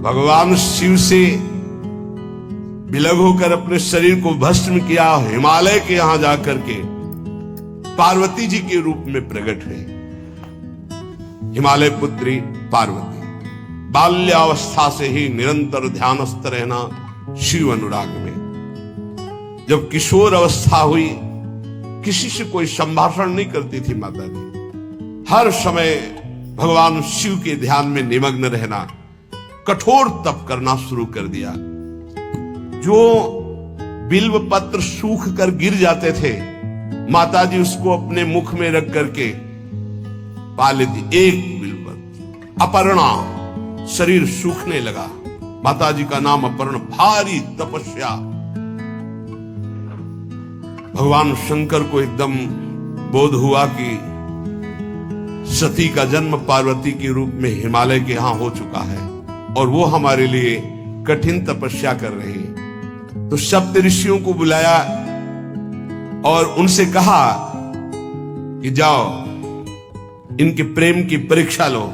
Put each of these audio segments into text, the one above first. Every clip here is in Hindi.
भगवान शिव से विलग होकर अपने शरीर को भस्म किया, हिमालय के यहां जाकर के पार्वती जी के रूप में प्रकट हुए। हिमालय पुत्री पार्वती बाल्यावस्था से ही निरंतर ध्यानस्थ रहना शिव अनुराग में। जब किशोर अवस्था हुई, किसी से कोई संभाषण नहीं करती थी माता जी, हर समय भगवान शिव के ध्यान में निमग्न रहना, कठोर तप करना शुरू कर दिया। जो बिल्व पत्र सूख कर गिर जाते थे, माता जी उसको अपने मुख में रख करके पा लेती। एक बिल्व पत्र, अपर्णा, शरीर सूखने लगा। माता जी का नाम अपर्णा। भारी तपस्या। भगवान शंकर को एकदम बोध हुआ कि सती का जन्म पार्वती के रूप में हिमालय के यहां हो चुका है और वो हमारे लिए कठिन तपस्या कर रही है। तो सप्त ऋषियों को बुलाया और उनसे कहा कि जाओ इनके प्रेम की परीक्षा लो।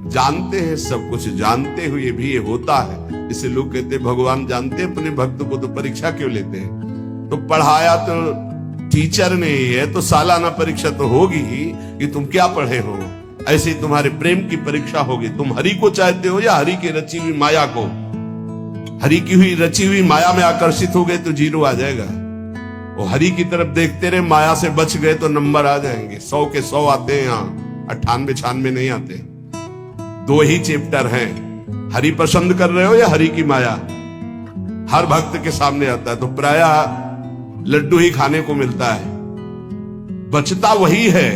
जानते हैं, सब कुछ जानते हुए भी ये होता है। इसे लोग कहते हैं भगवान जानते हैं अपने भक्त को, तो परीक्षा क्यों लेते हैं? तो पढ़ाया तो टीचर ने है, तो सालाना परीक्षा तो होगी ही कि तुम क्या पढ़े हो। ऐसे ही तुम्हारे प्रेम की परीक्षा होगी। तुम हरि को चाहते हो या हरि की रची हुई माया को? हरि की हुई रची हुई माया में आकर्षित हो गए तो 0 आ जाएगा। वो हरि की तरफ देखते रहे, माया से बच गए तो नंबर आ जाएंगे। 100 के 100 आते हैं, यहाँ 98 96 नहीं आते। 2 ही चैप्टर हैं, हरि पसंद कर रहे हो या हरि की माया। हर भक्त के सामने आता है तो प्रायः लड्डू ही खाने को मिलता है। बचता वही है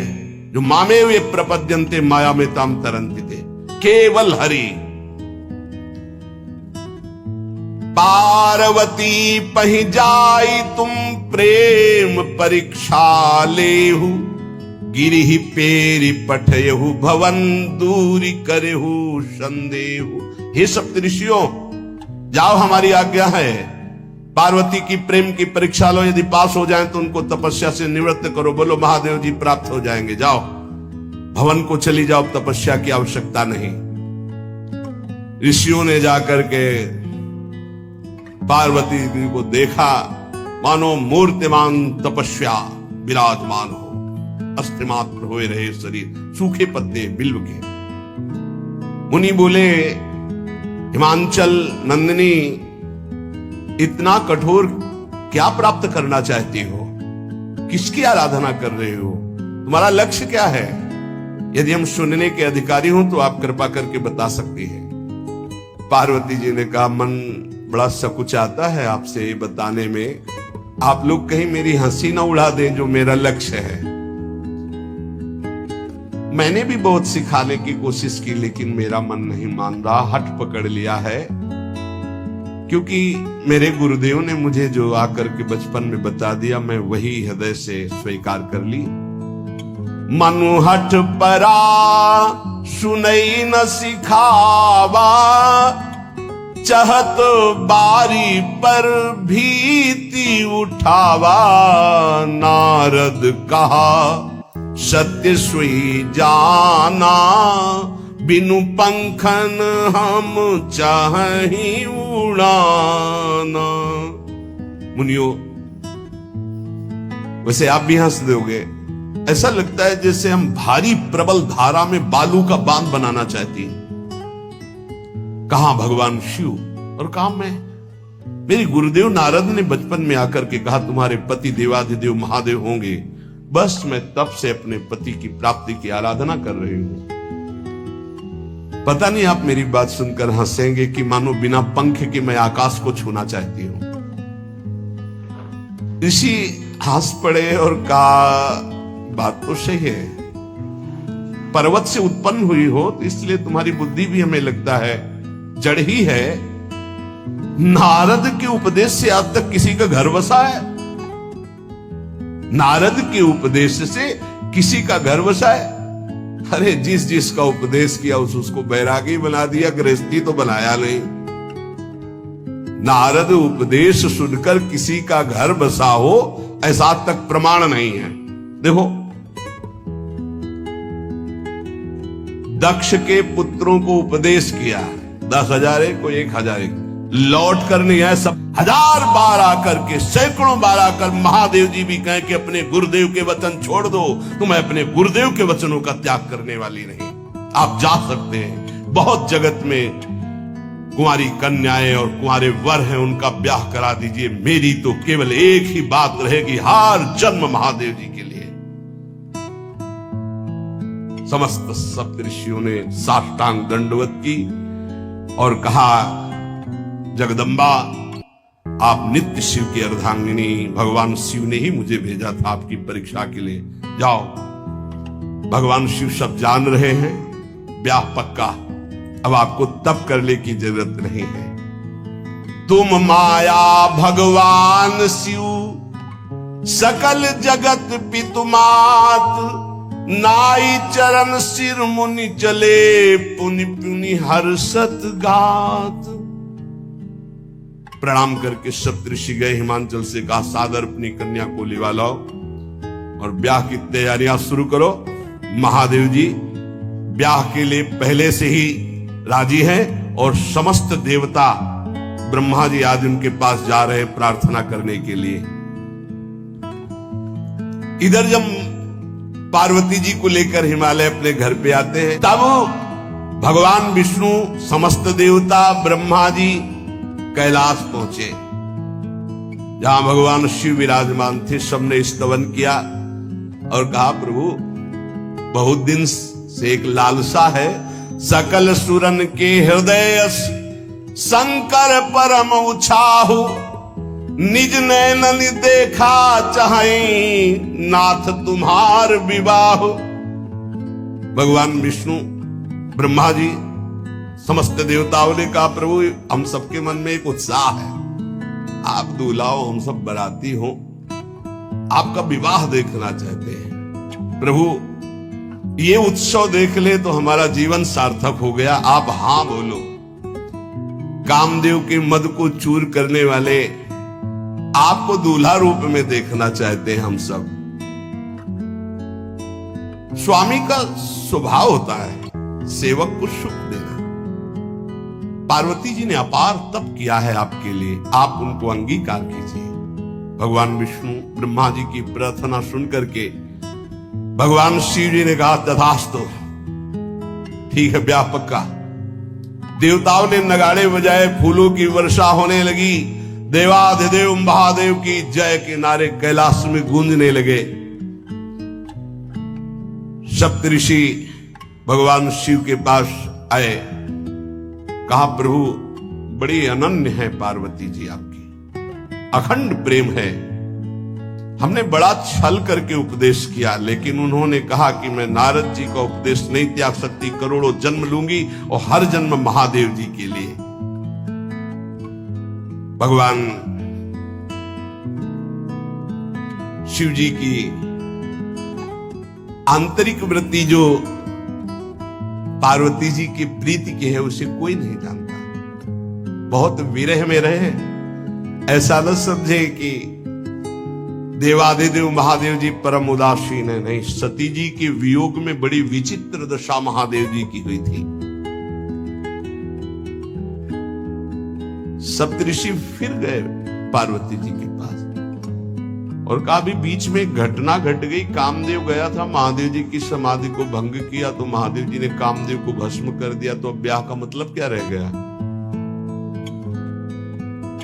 जो मामे वे प्रपद्यन्ते माया में ताम तरंति थे, केवल हरि। पार्वती पहि जाई तुम प्रेम परीक्षा लेहु, गिरिहि पेरि पठयहु भवन दूरी करेहु संदेहु। हे सप्तऋषियों, जाओ, हमारी आज्ञा है। पार्वती की प्रेम की परीक्षा लो, यदि पास हो जाएं तो उनको तपस्या से निवृत्त करो। बोलो महादेव जी प्राप्त हो जाएंगे। जाओ भवन को चली जाओ, तपस्या की आवश्यकता नहीं। ऋषियों ने जाकर के पार्वती जी को देखा, मानो मूर्तिमान तपस्या विराजमान हो, अस्थिमात्र हुए रहे शरीर, सूखे पत्ते बिल्व के। मुनि बोले, हिमांचल नंदिनी, इतना कठोर क्या प्राप्त करना चाहती हो? किसकी आराधना कर रहे हो? तुम्हारा लक्ष्य क्या है? यदि हम सुनने के अधिकारी हों तो आप कृपा करके बता सकती हैं। पार्वती जी ने कहा, मन बड़ा सकुचाता है आपसे बताने में। आप लोग कहीं मेरी हंसी ना उड़ा दें जो मेरा लक्ष्य है। मैंने भी बहुत सिखाने की कोशिश की, लेकिन मेरा मन नहीं मान रहा, हठ पकड़ लिया है। क्योंकि मेरे गुरुदेव ने मुझे जो आकर के बचपन में बता दिया, मैं वही हृदय से स्वीकार कर ली। मनु हठ परा सुनई न सिखावा, चहत बारी पर भीति उठावा। नारद कहा सत्य सुई जाना, बिनु पंखन हम चाहि उड़ाना। मुनियो, वैसे आप भी हंस दोगे। ऐसा लगता है जैसे हम भारी प्रबल धारा में बालू का बांध बनाना चाहती हैं। कहां भगवान शिव और कहां मैं? मेरे गुरुदेव नारद ने बचपन में आकर के कहा, तुम्हारे पति देवाधिदेव महादेव होंगे। बस मैं तब से अपने पति की प्राप्ति की आराधना कर रही हूं। पता नहीं आप मेरी बात सुनकर हंसेंगे कि मानो बिना पंख के मैं आकाश को छूना चाहती हूं। ऋषि हंस पड़े और कहा, बात तो सही है। पर्वत से उत्पन्न हुई हो तो इसलिए तुम्हारी बुद्धि भी हमें लगता है जड़ ही है। नारद के उपदेश से आज तक किसी का घर बसा है? नारद के उपदेश से किसी का घर बसा है? अरे जिसका उपदेश किया उसको बैरागी बना दिया, गृहस्थी तो बनाया नहीं। नारद उपदेश सुनकर किसी का घर बसा हो ऐसा तक प्रमाण नहीं है। देखो, दक्ष के पुत्रों को उपदेश किया, 10,000 एक को 1,000 एक, लौट कर नहीं आए, सब 1000 बार आकर के, सैकड़ों बार आकर महादेव जी भी कहें कि अपने गुरुदेव के वचन छोड़ दो, तुम्हें अपने गुरुदेव के वचनों का त्याग करने वाली नहीं, आप जा सकते हैं। बहुत जगत में कुंवारी कन्याएं और कुंवारे वर हैं, उनका ब्याह करा दीजिए। मेरी तो केवल एक ही बात रहेगी, हर जन्म महादेव जी के लिए। समस्त सप्तऋषियों ने साष्टांग दंडवत की और कहा, जगदम्बा आप नित्य शिव की अर्धांगिनी, भगवान शिव ने ही मुझे भेजा था आपकी परीक्षा के लिए, जाओ। भगवान शिव सब जान रहे हैं, ब्याह पक्का, अब आपको तप करने की जरूरत नहीं है। तुम माया भगवान शिव, सकल जगत पितुमात, नाई चरण सिर मुनि चले, पुनि पुनि हर्षत गात। प्रणाम करके सप्तऋषि गए, हिमांचल से कहा, सादर अपनी कन्या को लिवा लाओ और ब्याह की तैयारियां शुरू करो। महादेव जी ब्याह के लिए पहले से ही राजी हैं और समस्त देवता ब्रह्मा जी आज उनके पास जा रहे हैं प्रार्थना करने के लिए। इधर जब पार्वती जी को लेकर हिमालय अपने घर पे आते हैं, तब भगवान विष्णु, समस्त देवता, ब्रह्मा जी कैलाश पहुंचे, जहां भगवान शिव विराजमान थे। सबने स्तवन किया और कहा, प्रभु बहुत दिन से एक लालसा है, सकल सुरन के हृदय शंकर परम उछाहु, निज नैनन देखा चाहे नाथ तुम्हार विवाह। भगवान विष्णु, ब्रह्मा जी, समस्त देवताओं ने कहा, प्रभु हम सबके मन में एक उत्साह है, आप दूल्हा हो, हम सब बराती हो, आपका विवाह देखना चाहते हैं। प्रभु ये उत्सव देख ले तो हमारा जीवन सार्थक हो गया, आप हां बोलो। कामदेव के मद को चूर करने वाले आपको दूल्हा रूप में देखना चाहते हैं हम सब। स्वामी का स्वभाव होता है सेवक को सुख देना। पार्वती जी ने अपार तप किया है आपके लिए, आप उनको अंगीकार कीजिए। भगवान विष्णु ब्रह्मा जी की प्रार्थना सुन करके भगवान शिव जी ने कहा, तथास्तु, ठीक है ब्याह पक्का। देवताओं ने नगाड़े बजाए, फूलों की वर्षा होने लगी, देवाधिदेव महादेव की जय के नारे कैलाश में गूंजने लगे। सप्तऋषि भगवान शिव के पास आए, कहा, प्रभु बड़ी अनन्य है पार्वती जी आपकी, अखंड प्रेम है, हमने बड़ा छल करके उपदेश किया, लेकिन उन्होंने कहा कि मैं नारद जी का उपदेश नहीं त्याग सकती, करोड़ों जन्म लूंगी और हर जन्म महादेव जी के लिए। भगवान शिव जी की आंतरिक वृत्ति जो पार्वती जी की प्रीति की है, उसे कोई नहीं जानता। बहुत विरह में रहे, ऐसा न समझे कि देवादिदेव महादेव जी परम उदासीन है, नहीं। सती जी के वियोग में बड़ी विचित्र दशा महादेव जी की हुई थी। सप्तऋषि फिर गए पार्वती जी के पास और कहा, भी बीच में घटना घट गई, कामदेव गया था महादेव जी की समाधि को भंग किया, तो महादेव जी ने कामदेव को भस्म कर दिया, तो अब ब्याह का मतलब क्या रह गया।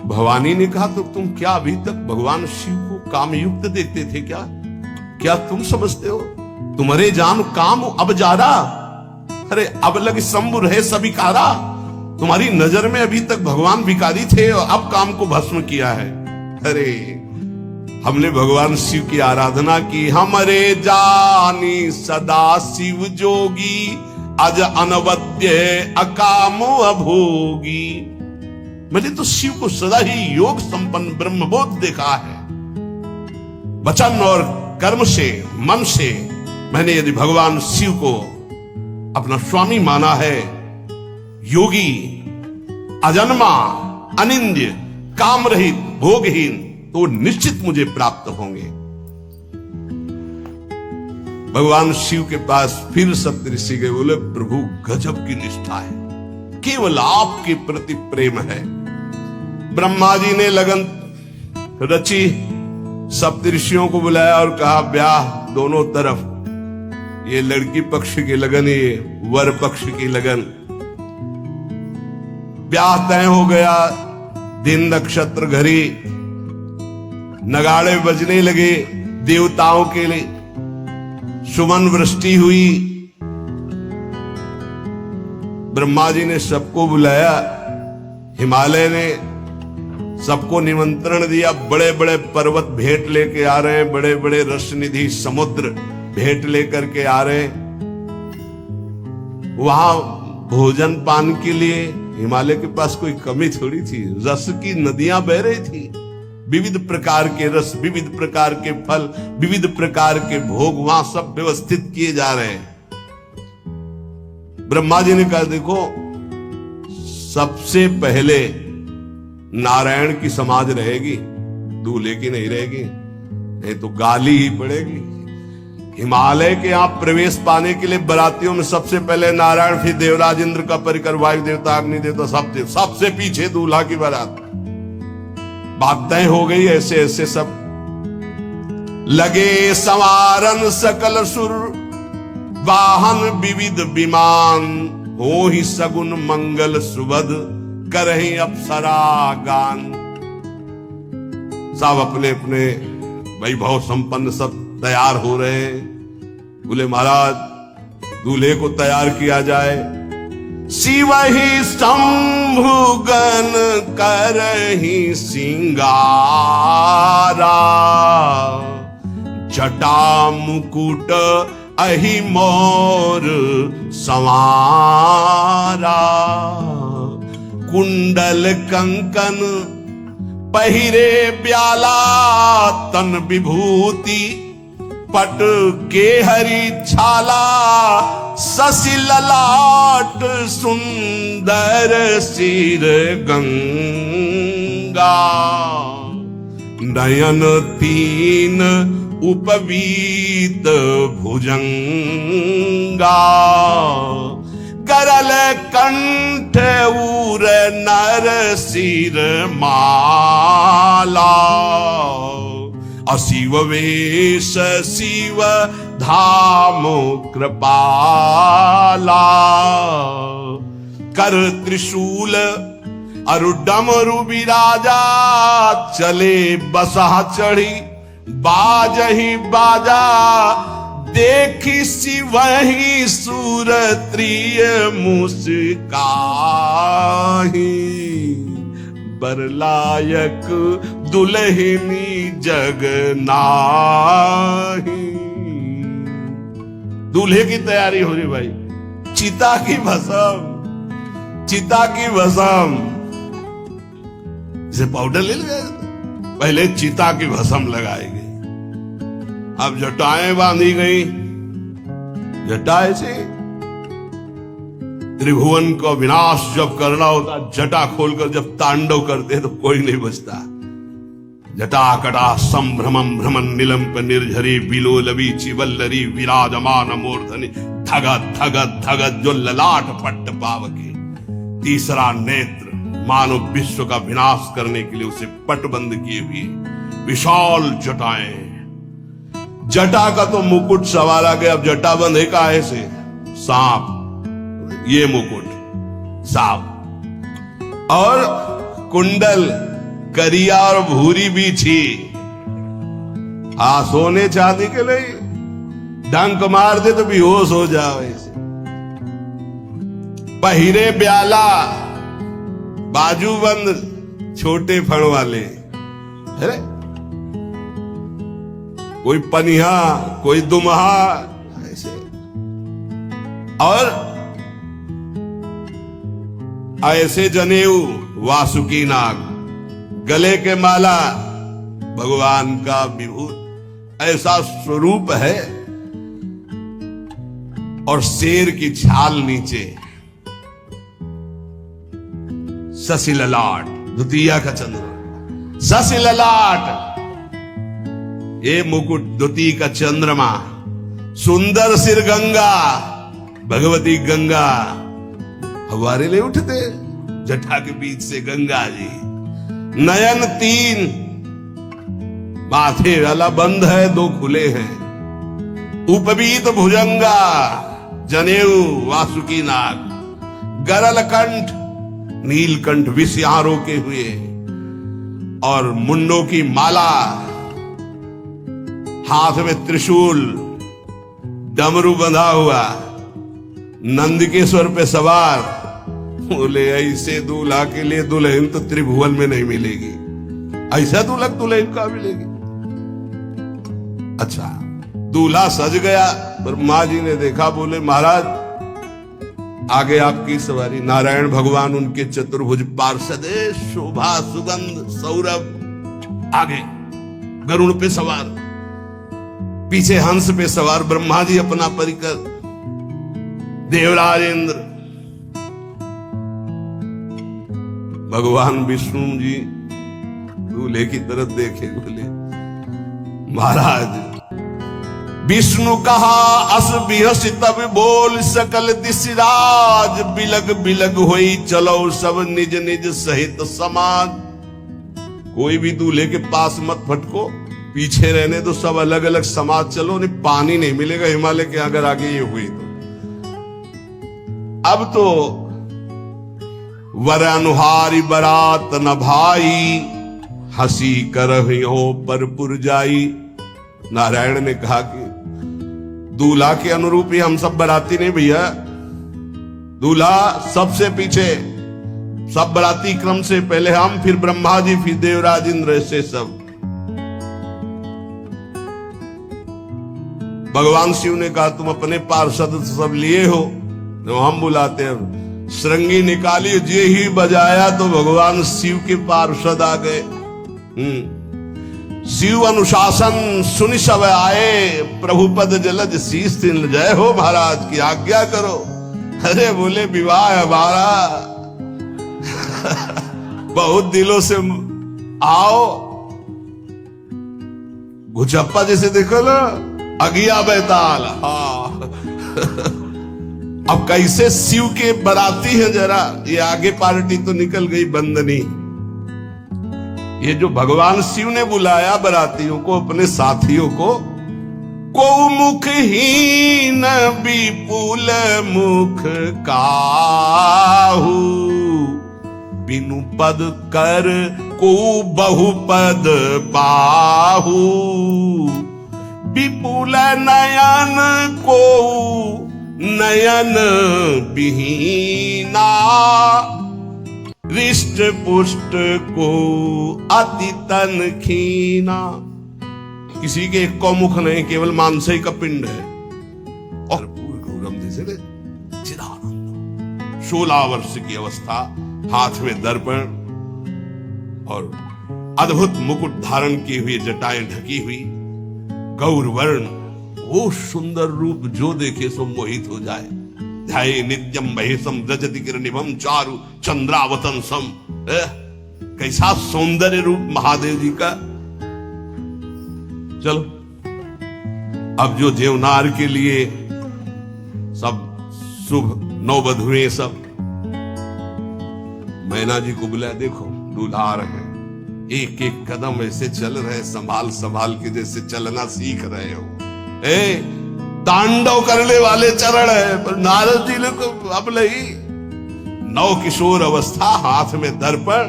भवानी ने कहा, तो तुम क्या अभी तक भगवान शिव को काम युक्त देखते थे क्या? क्या तुम समझते हो तुम्हारे जान काम अब जा रहा? अरे अब लग शंभु रहे सबिकारा। तुम्हारी नजर में अभी तक भगवान भिखारी थे और अब काम को भस्म किया है। अरे हमने भगवान शिव की आराधना की, हमारे जानी सदा शिव जोगी, अज अनवद्य अकामो अभोगी। मैंने तो शिव को सदा ही योग संपन्न ब्रह्मबोध देखा है। वचन और कर्म से, मन से मैंने यदि भगवान शिव को अपना स्वामी माना है, योगी, अजन्मा, अनिंद्य, काम रहित, भोगहीन, तो निश्चित मुझे प्राप्त होंगे। भगवान शिव के पास फिर सप्तऋषि गए, बोले प्रभु गजब की निष्ठा है, केवल आपके प्रति प्रेम है। ब्रह्मा जी ने लगन रची, सप्तऋषियों को बुलाया और कहा ब्याह दोनों तरफ, ये लड़की पक्ष की लगन, ये वर पक्ष की लगन। ब्याह तय हो गया, दिन नक्षत्र घड़ी, नगाड़े बजने लगे देवताओं के लिए, सुमन वृष्टि हुई। ब्रह्मा जी ने सबको बुलाया, हिमालय ने सबको निमंत्रण दिया, बड़े बड़े पर्वत भेंट लेके आ रहे हैं, बड़े बड़े रसनिधि समुद्र भेंट लेकर के आ रहे हैं। वहां भोजन पान के लिए हिमालय के पास कोई कमी थोड़ी थी, रस की नदियां बह रही थी, विविध प्रकार के रस, विविध प्रकार के फल, विविध प्रकार के भोग वहां सब व्यवस्थित किए जा रहे हैं। ब्रह्मा जी ने कहा देखो, सबसे पहले नारायण की समाज रहेगी, दूल्हे की नहीं रहेगी, नहीं तो गाली ही पड़ेगी। हिमालय के आप प्रवेश पाने के लिए बरातियों में सबसे पहले नारायण, फिर देवराज इंद्र का परिकर, वायु देवता, अग्नि देवता, सबसे पीछे दूल्हा की बारात। बात तय हो गई, ऐसे ऐसे सब लगे संवारन सकल सुर, वाहन विविध विमान, हो ही सगुन मंगल सुबद, करहि अप्सरा गान। सब अपने अपने वैभव संपन्न सब तैयार हो रहे हैं। बोले महाराज दूल्हे को तैयार किया जाए। शिव ही शंभु गण करहि सिंगारा, जटा मुकुट अहि मोर संवारा, कुंडल कंकन पहिरे ब्याला, तन विभूति पट के हरि छाला, शशि ललाट सुंदर सिर गंगा, नयन तीन उपवीत भुजंगा, करल कंठ उर नर सिर माला, अशिव वेश शिव धाम कृपाला, कर त्रिशूल अरु डमरु विराजा, चले बसहा चढ़ी बाजही बाजा, देखी शिवहि सुरत्रिय मुस्काही, बरलायक दुल्हनी जग नाही। दूल्हे की तैयारी हो रही भाई, चिता की भस्म, चिता की भस्म, जैसे पाउडर ले गए, पहले चिता की भस्म लगाएंगे, अब जटाएं बांधी गई, जटाएं से त्रिभुवन का विनाश जब करना होता, जटा खोलकर जब तांडव करते तो कोई नहीं बचता। जटा कटा संभ्रमम भ्रमण निलंप निर्झरी, बिलोलवी चिवल्लरी विराजमान मूर्धनि, धगत धगत धगत जो ललाट पट्ट पावके। तीसरा नेत्र मानव विश्व का विनाश करने के लिए उसे पटबंद किए हुए विशाल जटाएं। जटा का तो मुकुट सवारा गया, अब जटा बंध है काहे से? सांप, ये मुकुट सांप, और कुंडल करिया और भूरी बीछी, सोने चांदी के लिए डंक मार दे तो बेहोश हो जाओ ऐसे। पहिरे ब्याला, बाजूबंद छोटे फण वाले, है कोई पनिहा कोई दुमहा ऐसे, और ऐसे जनेऊ वासुकी नाग, गले के माला भगवान का विभूत, ऐसा स्वरूप है, और शेर की छाल नीचे, शशि ललाट, द्वितीया का चंद्रमा, शशि ललाट, ये मुकुट द्वितीय का चंद्रमा, सुंदर सिर गंगा, भगवती गंगा फव्वारे ले उठते जटा के बीच से गंगा जी। नयन 3, माथे वाला बंद है, 2 खुले हैं। उपवीत भुजंगा, जनेऊ वासुकी नाग, गरल कंठ, नीलकंठ विष यहां रोके हुए, और मुंडों की माला, हाथ में त्रिशूल, डमरू बंधा हुआ, नंदिकेश्वर पे सवार। बोले ऐसे दूल्हा के लिए दुल्हन तो त्रिभुवन में नहीं मिलेगी, ऐसा दूल्हा दुल्हन का मिलेगी। अच्छा, दूल्हा सज गया, ब्रह्मा जी ने देखा, बोले महाराज आगे आपकी सवारी। नारायण भगवान उनके चतुर्भुज पार्षद, शोभा सुगंध सौरभ, आगे गरुड़ पे सवार, पीछे हंस पे सवार ब्रह्मा जी अपना परिकर, देवराज इंद्र, भगवान विष्णु जी दूल्हे की तरफ देखे, बोले महाराज विष्णु कहा अस बिहस तब बोल सकल दिशराज, बिलग बिलग होई चलो सब निज निज सहित समाज। कोई भी दूल्हे के पास मत फटको, पीछे रहने दो, सब अलग अलग समाज चलो, नहीं पानी नहीं मिलेगा हिमालय के अगर आगे ये हुई तो। अब तो वर अनुहारी बरात न भाई, हंसी करहियो पर पुरजाई। नारायण ने कहा कि दूल्हा के अनुरूप ही हम सब बराती नहीं भैया, दूल्हा सबसे पीछे, सब बराती क्रम से पहले हम, फिर ब्रह्मा जी, फिर देवराज इंद्र, से सब। भगवान शिव ने कहा तुम अपने पार्षद सब लिए हो, जो हम बुलाते हैं। श्रृंगी निकाली, जे ही बजाया तो भगवान शिव के पार्षद आ गए। शिव अनुशासन सुनि सब आए, प्रभु पद जलज शीस तिल, जय हो महाराज की आज्ञा करो। अरे बोले विवाह हमारा बहुत दिलों से आओ। घुचप्पा जैसे देखो ना, अगिया बैताल। हाँ अब कैसे शिव के बराती है, जरा ये आगे पार्टी तो निकल गई बंदनी। ये जो भगवान शिव ने बुलाया बरातियों को, अपने साथियों को मुखहीन विपुल मुख काहू, बिनु पद कर को बहुपद पाहू, विपुल नयन को नयन विहीना, रिष्ट पुष्ट को अति तन खीना। किसी के एक को मुख नहीं, केवल मांसई का पिंड है। और पूर्णम जैसे 16 वर्ष की अवस्था, हाथ में दर्पण और अद्भुत मुकुट धारण किए हुए, जटाएं ढकी हुई, गौर वर्ण, वो सुंदर रूप जो देखे सो मोहित हो जाए। ध्याये नित्यम महेशम रजति किरणिमं चारु चंद्रावतंसम। कैसा सौंदर्य रूप महादेव जी का। चलो अब जो जेवनार के लिए सब शुभ नौबधुएं सब मैना जी को बुलाया, देखो दूल्हा आ रहे हैं, एक एक कदम ऐसे चल रहे, संभाल संभाल के जैसे चलना सीख रहे हो। तांडव करने वाले चरण है, पर नारद जी ने को अब नहीं। नव किशोर अवस्था, हाथ में दर्पण,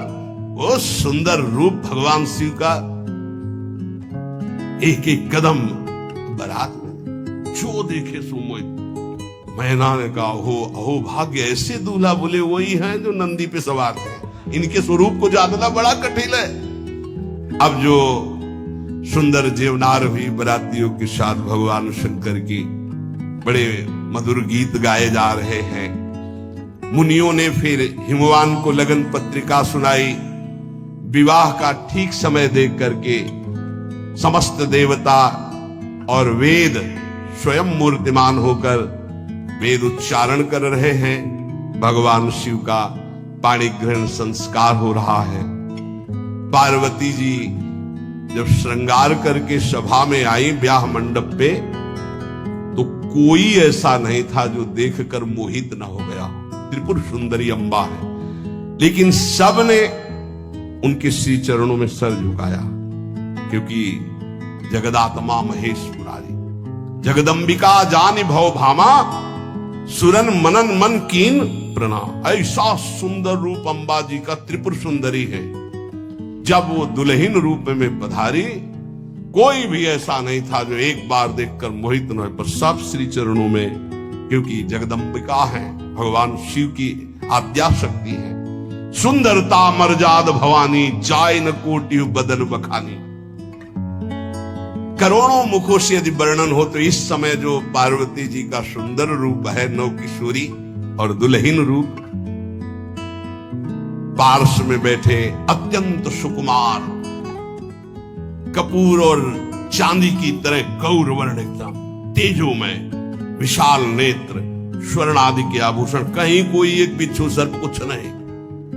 वो सुंदर रूप भगवान शिव का, एक एक कदम बारात में जो देखे सो मोहित। मैना ने कहा हो अहो भाग्य, ऐसे दूल्हा बोले वही हैं जो नंदी पे सवार थे, इनके स्वरूप को जानना बड़ा कठिन है। अब जो सुंदर जेवनार हुई बरातियों के साथ भगवान शंकर की बड़े मधुर गीत गाए जा रहे हैं। मुनियों ने फिर हिमवान को लगन पत्रिका सुनाई। विवाह का ठीक समय देख करके समस्त देवता और वेद स्वयं मूर्तिमान होकर वेद उच्चारण कर रहे हैं। भगवान शिव का पाणी ग्रहण संस्कार हो रहा है। पार्वती जी जब श्रृंगार करके सभा में आई ब्याह मंडप पे, तो कोई ऐसा नहीं था जो देखकर मोहित न हो गया। त्रिपुर सुंदरी अम्बा है, लेकिन सब ने उनके श्री चरणों में सर झुकाया, क्योंकि जगदात्मा महेश मुरारी, जगदम्बिका जानि भव भामा, सुरन मनन मन कीन प्रणाम। ऐसा सुंदर रूप अम्बा जी का त्रिपुर सुंदरी है। जब वो दुल्हन रूप में पधारी, कोई भी ऐसा नहीं था जो एक बार देखकर मोहित न हो, पर सब श्री चरणों में, क्योंकि जगदम्बिका है, भगवान शिव की आद्या शक्ति है। सुंदरता मर्जाद भवानी, जाय न कोटि बदन बखानी। करोड़ों मुखों से यदि वर्णन हो तो इस समय जो पार्वती जी का सुंदर रूप है, नव किशोरी और दुल्हन रूप, पार्श में बैठे अत्यंत सुकुमार, कपूर और चांदी की तरह गौर वर्ण, एकदम तेजोमय, विशाल नेत्र, स्वर्ण आदि के आभूषण, कहीं कोई एक बिच्छू सर्प कुछ नहीं,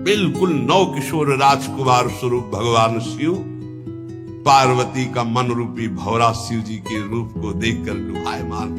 बिल्कुल नव किशोर राजकुमार स्वरूप भगवान शिव पार्वती का मन रूपी भौरा शिव जी के रूप को देखकर लुभायमान।